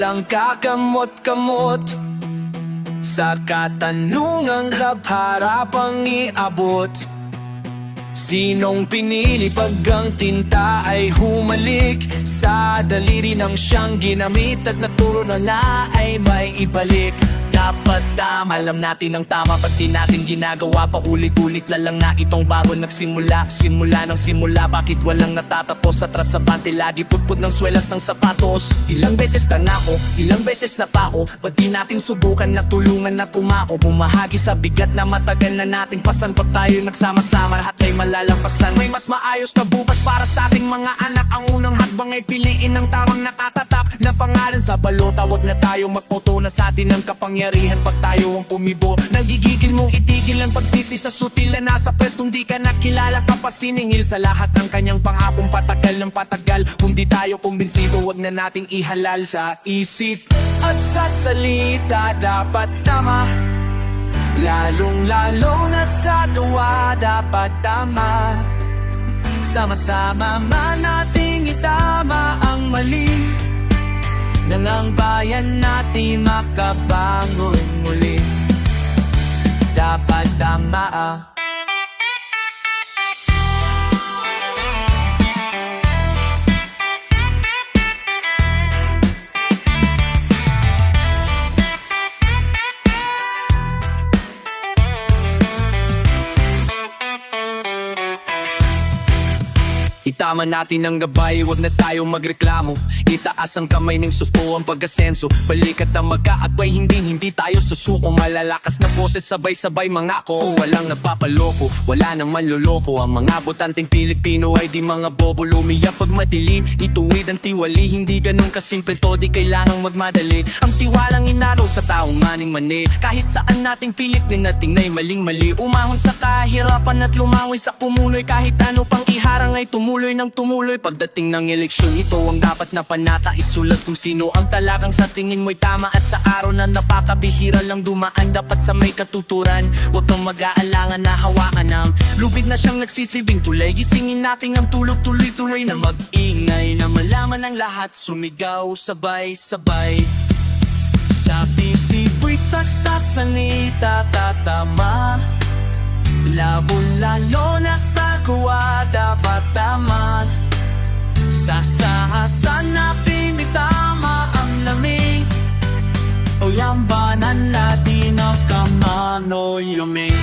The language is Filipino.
walang kakamot-kamot. Sa katanungang harap-harapang iabot, sinong pinili pag ang tinta ay humalik sa daliri ng siyang ginamit at naturo na ay may ibalik? Dapat alam natin ang tama, pag di natin ginagawa paulit-ulit na lang na itong bago nagsimula. Simula ng simula, bakit walang natatapos? Atras sa bante, lagi putput ng swelas ng sapatos. Ilang beses na nako, ilang beses na pako, ba't di natin subukan na tulungan na tumako? Bumahagi sa bigat na matagal na nating pasan, pag tayo nagsama-sama lahat ay malalampasan. May mas maayos na bukas para sa ating mga anak. Ang unang hakbang ay piliin ng tamang nakatatak na pangalan sa balota. Wag na tayong magpoto na sa atin ang kapangyarihan pag tayo ang pumibo. Nagigigil mong itigil ang pagsisi sa sutil na nasa pwestong di ka nakilala ka pa siningil sa lahat ng kanyang pangakong patagal ng patagal. Kung di tayo kumbinsido, wag na nating ihalal sa isip at sa salita. Dapat tama, lalong-lalo na sa tuwa. Dapat tama, sama-sama man nating itama ang mali, nang ang bayan natin makabangon muli. Dapat tama. Itama natin ang gabay, wag na tayo magreklamo. Itaas ang kamay ng susto ang pag-asenso. Balikat ang magkaatway, hindi tayo susuko. Malalakas na boses, sabay-sabay mangako. Walang nagpapaloko, wala nang manloloko. Ang mga botanteng Pilipino ay di mga bobo. Lumiyak pag madilim, ituwid ang tiwali. Hindi ganun kasimple to, di kailangang magmadali. Ang tiwalang inalo sa taong maning mani. Kahit saan nating pilit din nating na'y maling-mali. Umahon sa kahirapan at lumawi sa pumuloy. Kahit ano pang iharang ay tumuloy ng tumuloy. Pagdating ng eleksyon, ito ang dapat na panata. Isulat kung sino ang talagang sa tingin mo'y tama. At sa araw na napakabihira lang dumaan, dapat sa may katuturan. Huwag kang mag-aalangan na hawakan ng lubid na siyang nagsisilbing tulay. Gisingin natin ang tulog, tuloy-tuloy na mag-ingay, na malaman ng lahat, sumigaw sabay-sabay. Sa pisipo'y tagsasalita tatama, labo-lalo na sa kuwa. Dapat tama, sasahasan natin itama ang lamig. O yambanan natin ang kamanoy lumig.